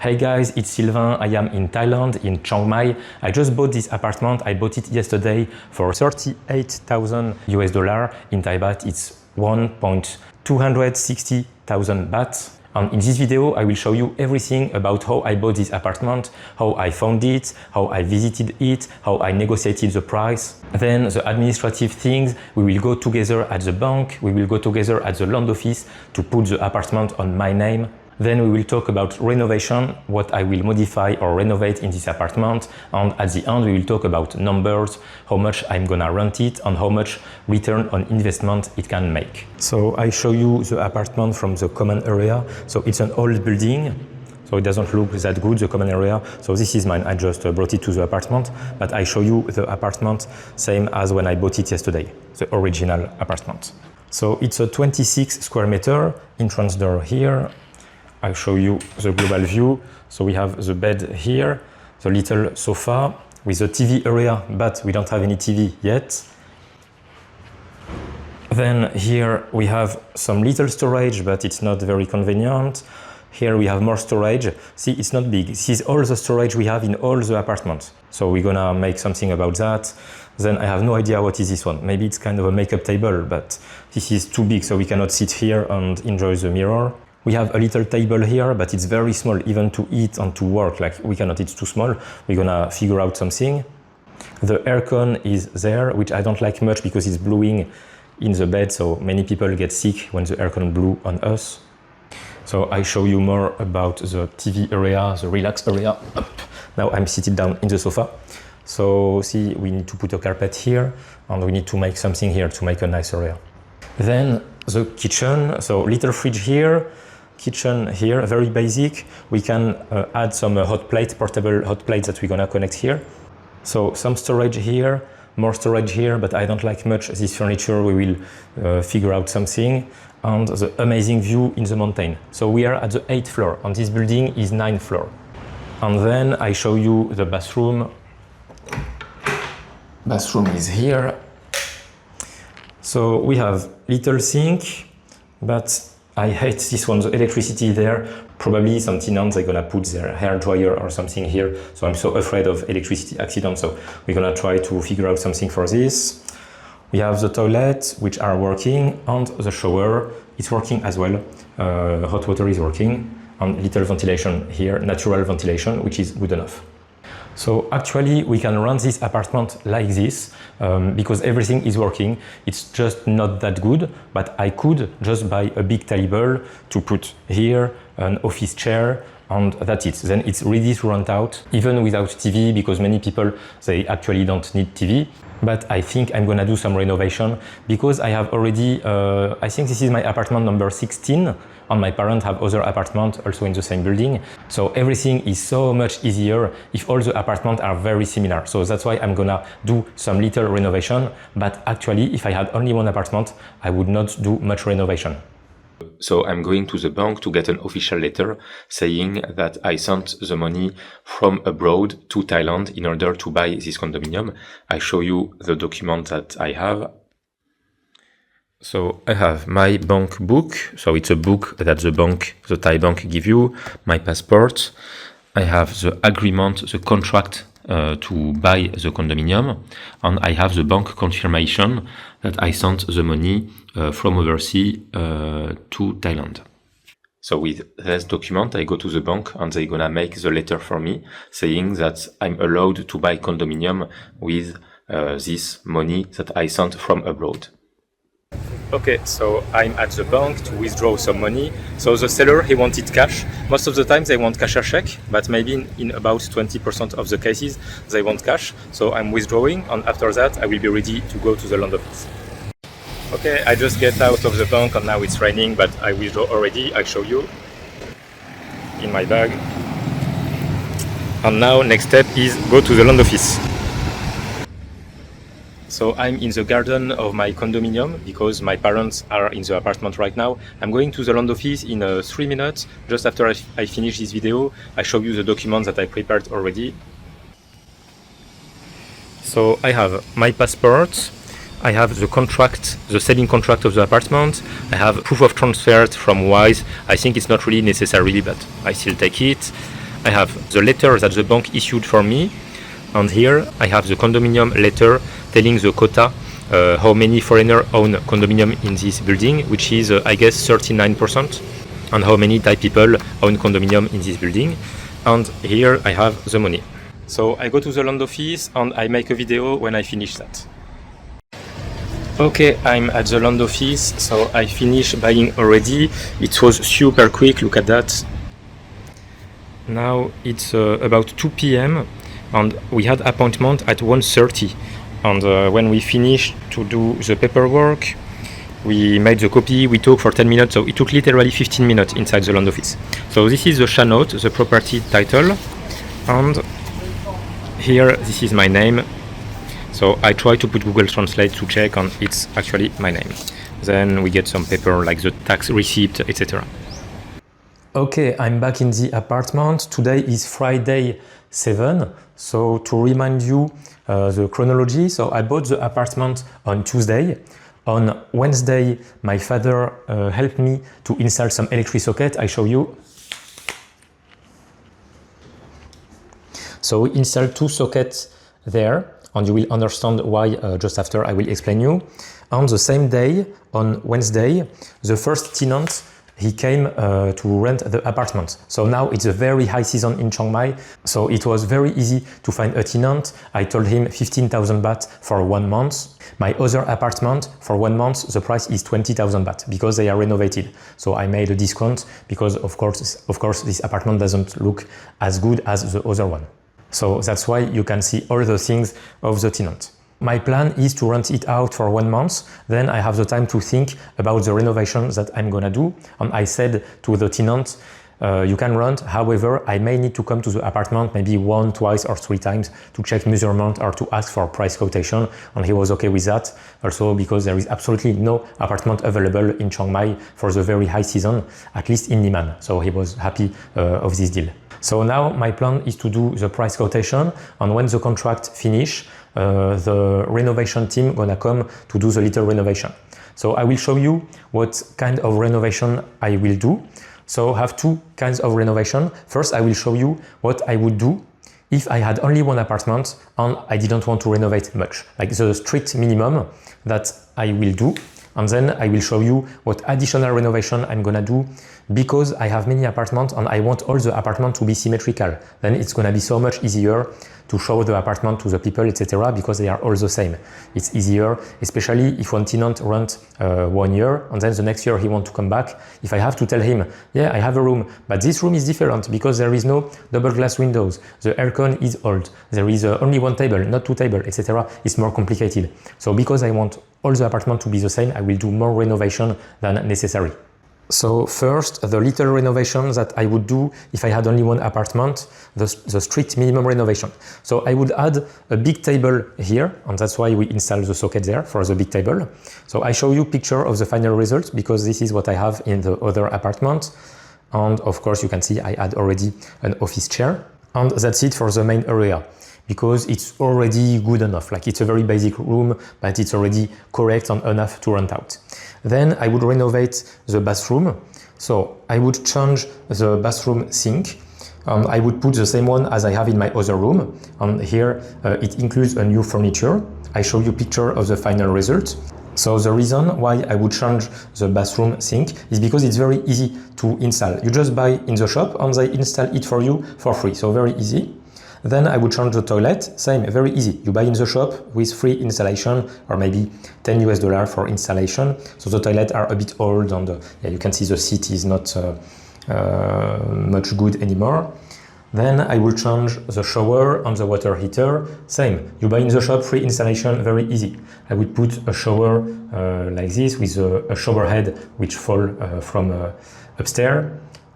Hey guys, it's Sylvain. I am in Thailand, in Chiangmai. I just bought this apartment. I bought it yesterday for 38,000 US dollar. In Thai baht, it's 1,260,000 baht. And in this video, I will show you everything about how I bought this apartment, how I found it, how I visited it, how I negotiated the price. Then the administrative things, we will go together at the bank, we will go together at the land office to put the apartment on my name. Then we will talk about renovation, what I will modify or renovate in this apartment. And at the end, we will talk about numbers, how much I'm gonna rent it and how much return on investment it can make. So I show you the apartment from the common area. So it's an old building, so it doesn't look that good, the common area. So this is mine, I just brought it to the apartment, but I show you the apartment same as when I bought it yesterday, the original apartment. So it's a 26 square meter, entrance door here. I'll show you the global view. So we have the bed here, the little sofa with the TV area, but we don't have any TV yet. Then here we have some little storage, but it's not very convenient. Here we have more storage. See, it's not big. This is all the storage we have in all the apartments. So we're gonna make something about that. Then I have no idea what is this one. Maybe it's kind of a makeup table, but this is too big, so we cannot sit here and enjoy the mirror. We have a little table here, but it's very small, even to eat and to work. Like, we cannot, it's too small. We're gonna figure out something. The aircon is there, which I don't like much because it's blowing in the bed, so many people get sick when the aircon blew on us. So I show you more about the TV area, the relax area. Up. Now I'm seated down in the sofa. So see, we need to put a carpet here, and we need to make something here to make a nice area. Then the kitchen, so little fridge here, kitchen here, very basic. We can add some hot plate, portable hot plates that we're gonna connect here. So some storage here, more storage here, but I don't like much this furniture. We will figure out something. And the amazing view in the mountain. So we are at the 8th floor, and this building is 9th floor. And then I show you the bathroom. Bathroom is here. So we have little sink, but I hate this one, the electricity there. Probably some tenants are gonna put their hair dryer or something here. So I'm so afraid of electricity accidents. So we're gonna try to figure out something for this. We have the toilet, which are working, and the shower is working as well. Hot water is working, and little ventilation here, natural ventilation, which is good enough. So actually we can run this apartment like this because everything is working. It's just not that good, but I could just buy a big table to put here, an office chair, and that's it. Then it's ready to rent out, even without TV, because many people, they actually don't need TV. But I think I'm gonna do some renovation because I have already, I think this is my apartment number 16, and my parents have other apartments also in the same building. So everything is so much easier if all the apartments are very similar. So that's why I'm gonna do some little renovation. But actually, if I had only one apartment, I would not do much renovation. So I'm going to the bank to get an official letter saying that I sent the money from abroad to Thailand in order to buy this condominium. I show you the document that I have. So I have my bank book. So it's a book that the bank, the Thai bank give you, my passport. I have the agreement, the contract to buy the condominium, and I have the bank confirmation that I sent the money from overseas to Thailand. So with this document, I go to the bank and they're gonna make the letter for me saying that I'm allowed to buy condominium with this money that I sent from abroad. Okay, so I'm at the bank to withdraw some money. So the seller, he wanted cash. Most of the time they want cash or check, but maybe in about 20% of the cases they want cash. So I'm withdrawing, and after that I will be ready to go to the land office. Okay, I just get out of the bank and now it's raining, but I withdraw already. I'll show you in my bag. And now next step is go to the land office. So I'm in the garden of my condominium because my parents are in the apartment right now. I'm going to the land office in 3 minutes. Just after I finish this video, I show you the documents that I prepared already. So I have my passport, I have the contract, the selling contract of the apartment, I have proof of transfer from Wise. I think it's not really necessary, but I still take it. I have the letter that the bank issued for me, and here I have the condominium letter telling the quota, how many foreigner own condominium in this building, which is I guess 39%, and how many Thai people own condominium in this building. And here I have the money. So I go to the land office and I make a video when I finish that. Okay, I'm at the land office, so I finished buying already. It was super quick, look at that. Now it's about 2 p.m. and we had appointment at 1:30. And when we finished to do the paperwork, we made the copy, we talked for 10 minutes, so it took literally 15 minutes inside the land office. So this is the SHA note, the property title, and here this is my name. So I try to put Google Translate to check, and it's actually my name. Then we get some paper like the tax receipt, etc. Okay, I'm back in the apartment. Today is Friday 7. So to remind you the chronology, so I bought the apartment on Tuesday. On Wednesday, my father helped me to install some electric socket. I show you. So we installed 2 sockets there, and you will understand why just after I will explain you. On the same day, on Wednesday, the first tenant, he came to rent the apartment. So now it's a very high season in Chiangmai, so it was very easy to find a tenant. I told him 15,000 baht for 1 month. My other apartment, for 1 month, the price is 20,000 baht because they are renovated. So I made a discount because of course this apartment doesn't look as good as the other one. So that's why you can see all the things of the tenant. My plan is to rent it out for 1 month, then I have the time to think about the renovation that I'm gonna do. And I said to the tenant, you can rent, however, I may need to come to the apartment maybe 1, 2, or 3 times to check measurement or to ask for price quotation, and he was okay with that. Also because there is absolutely no apartment available in Chiang Mai for the very high season, at least in Niman. So he was happy of this deal. So now my plan is to do the price quotation, and when the contract finish, the renovation team gonna come to do the little renovation. So I will show you what kind of renovation I will do. So I have 2 kinds of renovation. First, I will show you what I would do if I had only 1 apartment and I didn't want to renovate much, like the strict minimum that I will do. And then I will show you what additional renovation I'm gonna do because I have many apartments and I want all the apartments to be symmetrical. Then it's gonna be so much easier to show the apartment to the people, etc. because they are all the same. It's easier, especially if one tenant rent 1 year and then the next year he wants to come back. If I have to tell him, yeah, I have a room, but this room is different because there is no double glass windows, the aircon is old, there is only 1 table, not 2 tables, etc. It's more complicated. So because I want all the apartment to be the same, I will do more renovation than necessary. So first, the little renovation that I would do if I had only 1 apartment, the strict minimum renovation. So I would add a big table here, and that's why we install the socket there for the big table. So I show you picture of the final result because this is what I have in the other apartment. And of course you can see I add already an office chair. And that's it for the main area, because it's already good enough. Like it's a very basic room, but it's already correct and enough to rent out. Then I would renovate the bathroom. So I would change the bathroom sink. I would put the same one as I have in my other room. And here it includes a new furniture. I show you picture of the final result. So the reason why I would change the bathroom sink is because it's very easy to install. You just buy in the shop and they install it for you for free. So very easy. Then I would change the toilet, same, very easy. You buy in the shop with free installation or maybe $10 US for installation. So the toilets are a bit old and yeah, you can see the seat is not much good anymore. Then I will change the shower and the water heater, same. You buy in the shop, free installation, very easy. I would put a shower like this with a shower head which fall from upstairs.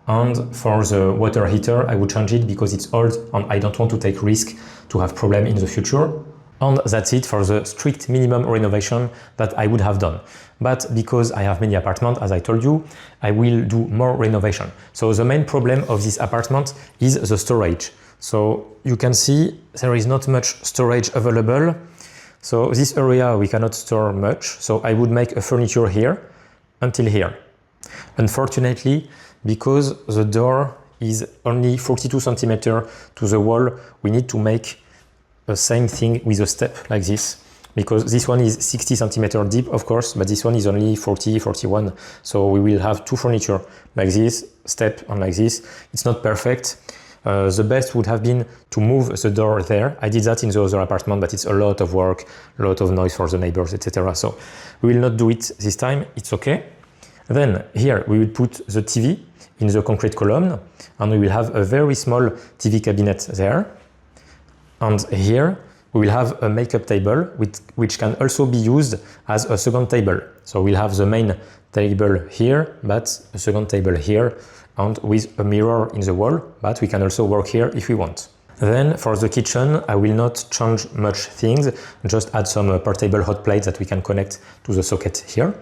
And for the water heater, I would change it because it's old and I don't want to take risk to have problem in the future. And that's it for the strict minimum renovation that I would have done. But because I have many apartments, as I told you, I will do more renovation. So the main problem of this apartment is the storage. So you can see there is not much storage available. So this area we cannot store much. So I would make a furniture here until here. Unfortunately, because the door is only 42 centimeters to the wall, we need to make the same thing with a step like this, because this one is 60 centimeters deep, of course, but this one is only 40, 41. So we will have two furniture like this, step and like this. It's not perfect. The best would have been to move the door there. I did that in the other apartment, but it's a lot of work, a lot of noise for the neighbors, etc. So we will not do it this time. It's okay. Then here we will put the TV in the concrete column, and we will have a very small TV cabinet there. And here we will have a makeup table which can also be used as a second table. So we'll have the main table here, but a second table here, and with a mirror in the wall, but we can also work here if we want. Then for the kitchen, I will not change much things, just add some portable hot plates that we can connect to the socket here.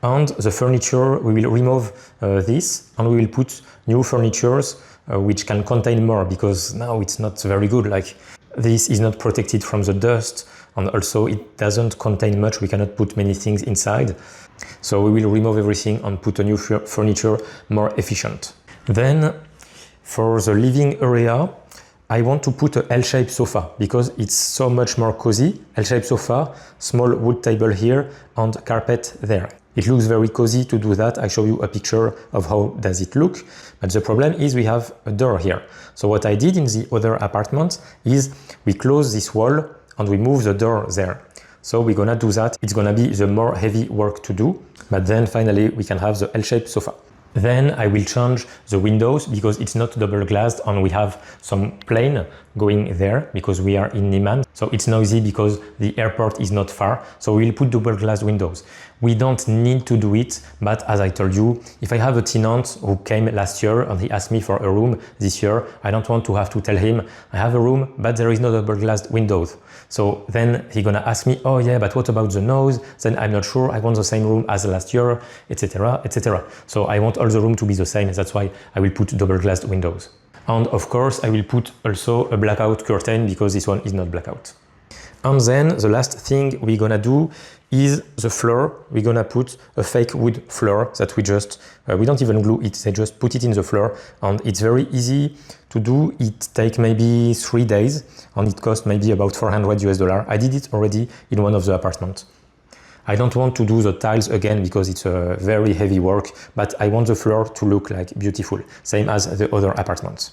And the furniture, we will remove this, and we will put new furnitures which can contain more, because now it's not very good. Like, this is not protected from the dust, and also it doesn't contain much. We cannot put many things inside. So we will remove everything and put a new furniture, more efficient. Then for the living area, I want to put a L-shaped sofa because it's so much more cozy. L-shaped sofa, small wood table here, and carpet there. It looks very cozy to do that. I show you a picture of how does it look. But the problem is we have a door here. So what I did in the other apartment is we close this wall and we move the door there. So we're gonna do that. It's gonna be the more heavy work to do, but then finally we can have the L-shaped sofa. Then I will change the windows because it's not double glazed, and we have some plane going there because we are in Niman. So it's noisy because the airport is not far. So we'll put double glazed windows. We don't need to do it, but as I told you, if I have a tenant who came last year and he asked me for a room this year, I don't want to have to tell him, I have a room, but there is no double glazed windows. So then he's gonna ask me, oh yeah, but what about the noise? Then I'm not sure, I want the same room as last year, etc., etc. So I want all the room to be the same, that's why I will put double glazed windows. And of course, I will put also a blackout curtain because this one is not blackout. And then the last thing we're gonna do is the floor. We're gonna put a fake wood floor that we just, we don't even glue it, they just put it in the floor, and it's very easy to do. It takes maybe 3 days and it costs maybe about $400. I did it already in one of the apartments. I don't want to do the tiles again because it's a very heavy work, but I want the floor to look like beautiful, same as the other apartments.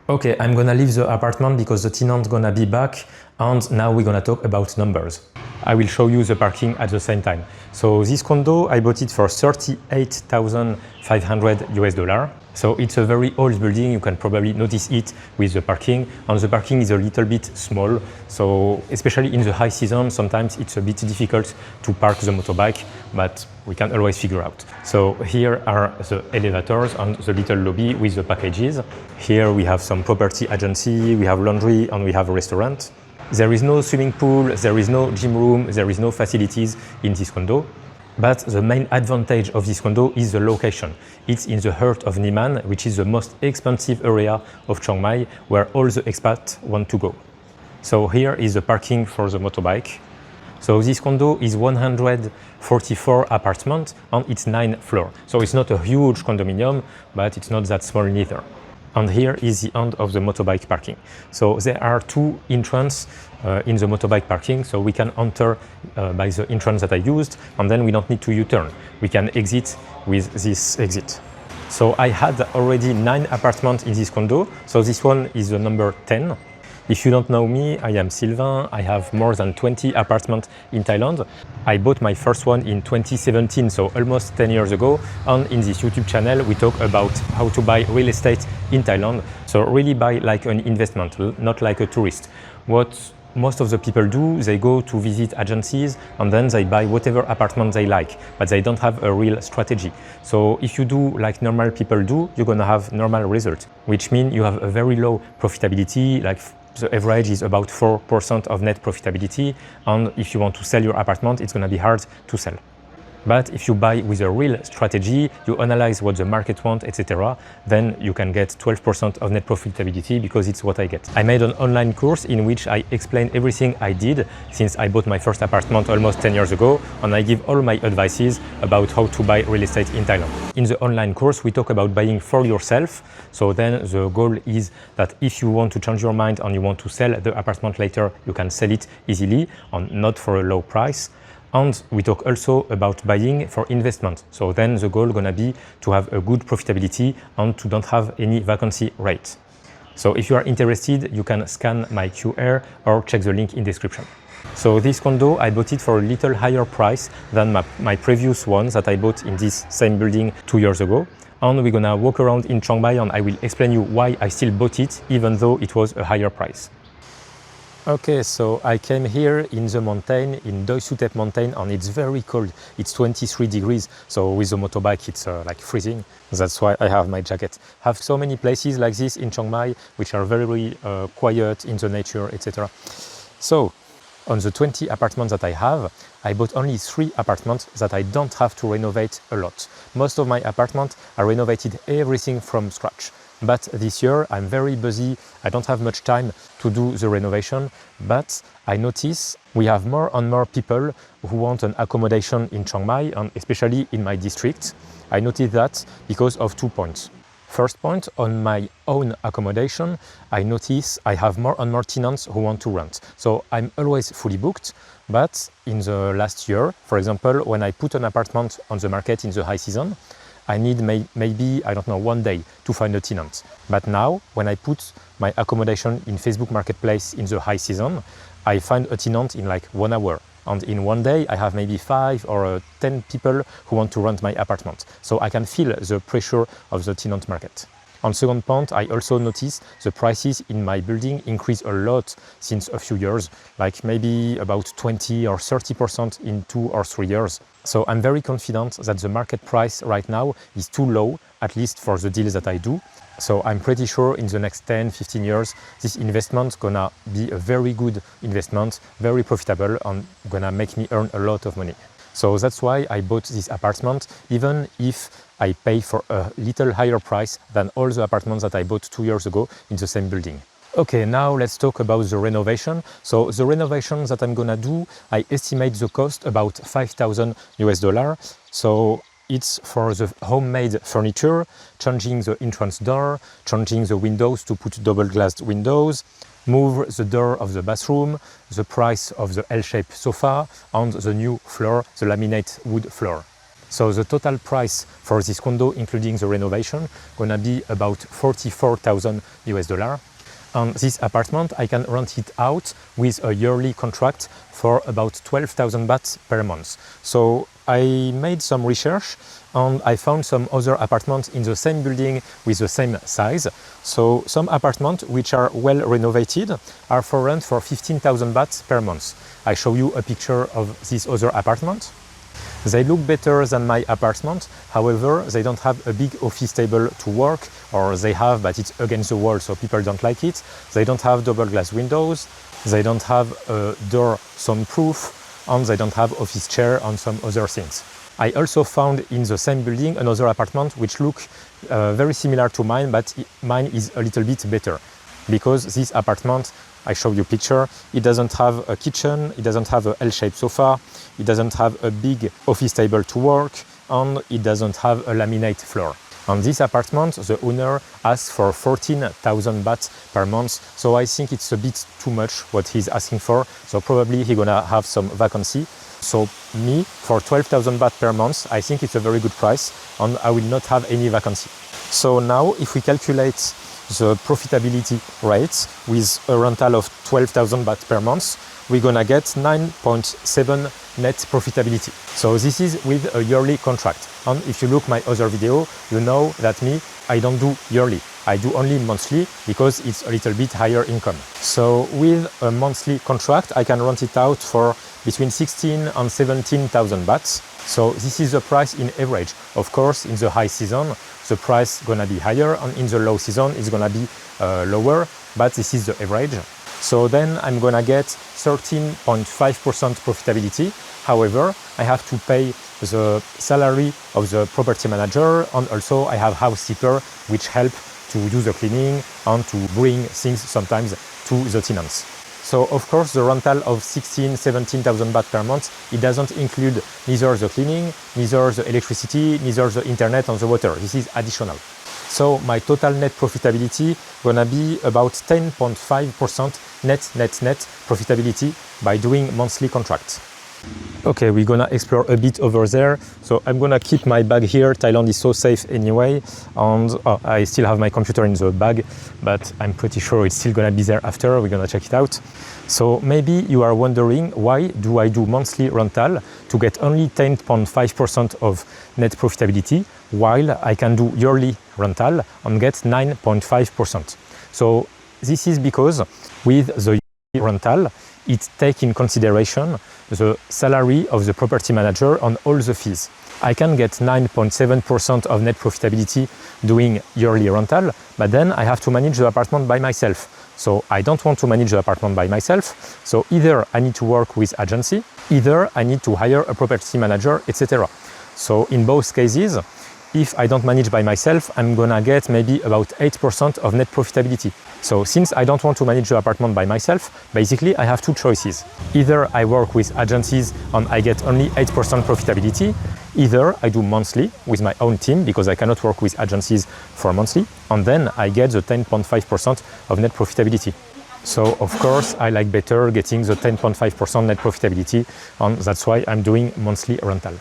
Okay, I'm gonna leave the apartment because the tenant's gonna be back, and now we're gonna talk about numbers. I will show you the parking at the same time. So this condo, I bought it for $38,500. So it's a very old building. You can probably notice it with the parking, and the parking is a little bit small. So especially in the high season, sometimes it's a bit difficult to park the motorbike, but we can always figure out. So here are the elevators and the little lobby with the packages. Here we have some property agency, we have laundry, and we have a restaurant. There is no swimming pool, there is no gym room, there is no facilities in this condo. But the main advantage of this condo is the location. It's in the heart of Niman, which is the most expensive area of Chiang Mai, where all the expats want to go. So here is the parking for the motorbike. So this condo is 144 apartments and it's 9 floors. So it's not a huge condominium, but it's not that small neither. And here is the end of the motorbike parking. So there are 2 entrances in the motorbike parking, so we can enter by the entrance that I used, and then we don't need to U-turn. We can exit with this exit. So I had already 9 apartments in this condo, so this one is the number 10. If you don't know me, I am Sylvain. I have more than 20 apartments in Thailand. I bought my first one in 2017, so almost 10 years ago. And in this YouTube channel, we talk about how to buy real estate in Thailand. So really buy like an investment, not like a tourist. What most of the people do, they go to visit agencies and then they buy whatever apartment they like, but they don't have a real strategy. So if you do like normal people do, you're gonna have normal results, which means you have a very low profitability, like the average is about 4% of net profitability, and if you want to sell your apartment, it's going to be hard to sell. But if you buy with a real strategy, you analyze what the market wants, etc., then you can get 12% of net profitability, because it's what I get. I made an online course in which I explain everything I did since I bought my first apartment almost 10 years ago, and I give all my advices about how to buy real estate in Thailand. In the online course, we talk about buying for yourself. So then the goal is that if you want to change your mind and you want to sell the apartment later, you can sell it easily and not for a low price. And we talk also about buying for investment. So then the goal gonna be to have a good profitability and to don't have any vacancy rate. So if you are interested, you can scan my QR or check the link in description. So this condo, I bought it for a little higher price than my previous one that I bought in this same building 2 years ago. And we're gonna walk around in Chiangmai and I will explain you why I still bought it, even though it was a higher price. Okay, so I came here in the mountain, in Doi Suthep mountain, and it's very cold. It's 23 degrees, so with the motorbike it's like freezing. That's why I have my jacket. I have so many places like this in Chiangmai, which are very quiet in the nature, etc. So, on the 20 apartments that I bought only 3 apartments that I don't have to renovate a lot. Most of my apartments are renovated everything from scratch. But this year I'm very busy, I don't have much time to do the renovation, but I notice we have more and more people who want an accommodation in Chiangmai, and especially in my district. I noticed that because of 2 points. First point, on my own accommodation, I notice I have more and more tenants who want to rent. So I'm always fully booked, but in the last year, for example, when I put an apartment on the market in the high season, I need maybe, I don't know, 1 day to find a tenant. But now, when I put my accommodation in Facebook Marketplace in the high season, I find a tenant in like 1 hour. And in 1 day, I have maybe 5 or 10 people who want to rent my apartment. So I can feel the pressure of the tenant market. On second point, I also notice the prices in my building increase a lot since a few years, like maybe about 20 or 30% in 2 or 3 years. So I'm very confident that the market price right now is too low, at least for the deals that I do. So I'm pretty sure in the next 10, 15 years, this investment gonna be a very good investment, very profitable, and gonna make me earn a lot of money. So that's why I bought this apartment, even if I pay for a little higher price than all the apartments that I bought 2 years ago in the same building. Okay, now let's talk about the renovation. So the renovation that I'm gonna do, I estimate the cost about $5,000. So it's for the homemade furniture, changing the entrance door, changing the windows to put double-glazed windows, move the door of the bathroom, the price of the L-shaped sofa, and the new floor, the laminate wood floor. So the total price for this condo, including the renovation, gonna be about $44,000. And this apartment, I can rent it out with a yearly contract for about 12,000 bahts per month. So I made some research and I found some other apartments in the same building with the same size. So some apartments which are well renovated are for rent for 15,000 bahts per month. I show you a picture of this other apartment. They look better than my apartment, however, they don't have a big office table to work, or they have, but it's against the wall, so people don't like it. They don't have double glass windows, they don't have a door soundproof, and they don't have office chair and some other things. I also found in the same building another apartment which look very similar to mine, but mine is a little bit better. Because this apartment, I show you a picture, it doesn't have a kitchen, it doesn't have a L-shaped sofa, it doesn't have a big office table to work, and it doesn't have a laminate floor. On this apartment, the owner asks for 14,000 bahts per month, so I think it's a bit too much what he's asking for, so probably he's gonna have some vacancy. So me, for 12,000 baht per month, I think it's a very good price, and I will not have any vacancy. So now, if we calculate the profitability rate with a rental of 12,000 baht per month, we're gonna get 9.7 net profitability. So this is with a yearly contract. And if you look my other video, you know that I don't do yearly. I do only monthly because it's a little bit higher income. So with a monthly contract, I can rent it out for between 16 and 17,000 bahts. So this is the price in average. Of course, in the high season, the price gonna be higher, and in the low season, it's gonna be lower, but this is the average. So then I'm gonna get 13.5% profitability. However, I have to pay the salary of the property manager, and also I have housekeeper which help to do the cleaning and to bring things sometimes to the tenants. So of course the rental of 16,000–17,000 baht per month, it doesn't include neither the cleaning, neither the electricity, neither the internet and the water. This is additional. So my total net profitability gonna be about 10.5% net profitability by doing monthly contracts. Okay, we're gonna explore a bit over there. So I'm gonna keep my bag here. Thailand is so safe anyway. And I still have my computer in the bag, but I'm pretty sure it's still gonna be there after. We're gonna check it out. So maybe you are wondering, why do I do monthly rental to get only 10.5% of net profitability, while I can do yearly rental and get 9.5%. So this is because with the rental, it takes in consideration the salary of the property manager and all the fees. I can get 9.7% of net profitability doing yearly rental, but then I have to manage the apartment by myself. So I don't want to manage the apartment by myself. So either I need to work with agency, either I need to hire a property manager, etc. So in both cases, if I don't manage by myself, I'm gonna get maybe about 8% of net profitability. So since I don't want to manage the apartment by myself, basically I have two choices. Either I work with agencies and I get only 8% profitability, either I do monthly with my own team because I cannot work with agencies for monthly, and then I get the 10.5% of net profitability. So of course I like better getting the 10.5% net profitability, and that's why I'm doing monthly rental.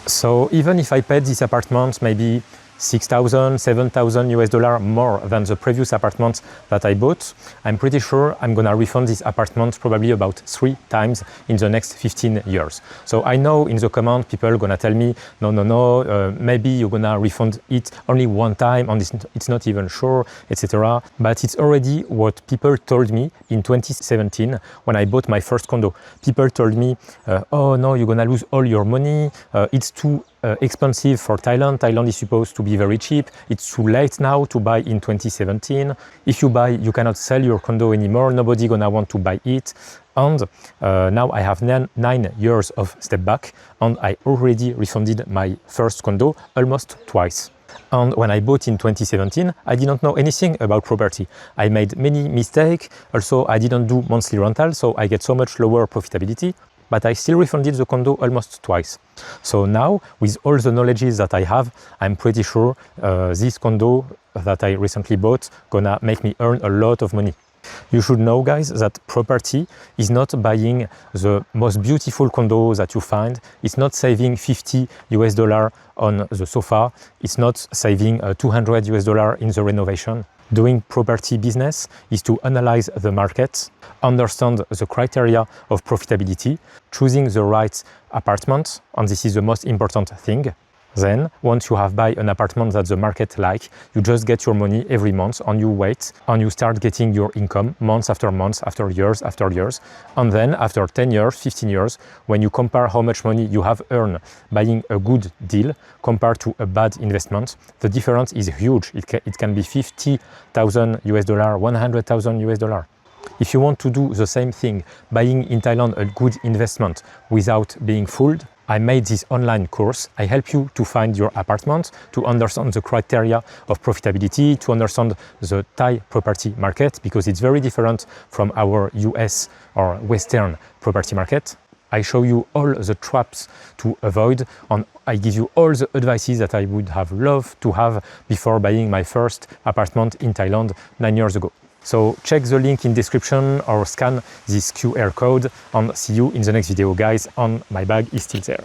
So even if I paid this apartment maybe 6,000, 7,000 US dollar more than the previous apartment that I bought, I'm pretty sure I'm gonna refund this apartment probably about 3 times in the next 15 years. So I know in the comment people are gonna tell me, no, maybe you're gonna refund it only 1 time and it's not even sure, etc. But it's already what people told me in 2017 when I bought my first condo. People told me, oh no, you're gonna lose all your money, it's too expensive for Thailand. Thailand is supposed to be very cheap. It's too late now to buy in 2017. If you buy, you cannot sell your condo anymore. Nobody gonna want to buy it. And now I have 9 years of step back, and I already refunded my first condo almost twice. And when I bought in 2017, I didn't know anything about property. I made many mistakes. Also, I didn't do monthly rental, so I get so much lower profitability. But I still refunded the condo almost twice. So now, with all the knowledge that I have, I'm pretty sure this condo that I recently bought gonna make me earn a lot of money. You should know, guys, that property is not buying the most beautiful condo that you find. It's not saving 50 US dollar on the sofa. It's not saving 200 US dollar in the renovation. Doing property business is to analyze the market, understand the criteria of profitability, choosing the right apartment, and this is the most important thing. Then, once you have buy an apartment that the market like, you just get your money every month and you wait and you start getting your income months after months, after years. And then after 10 years, 15 years, when you compare how much money you have earned buying a good deal compared to a bad investment, the difference is huge. It can be 50,000 US dollar, 100,000 US dollar. If you want to do the same thing, buying in Thailand a good investment without being fooled, I made this online course. I help you to find your apartment, to understand the criteria of profitability, to understand the Thai property market, because it's very different from our US or Western property market. I show you all the traps to avoid, and I give you all the advices that I would have loved to have before buying my first apartment in Thailand 9 years ago. So check the link in description or scan this QR code, and see you in the next video, guys, and my bag is still there.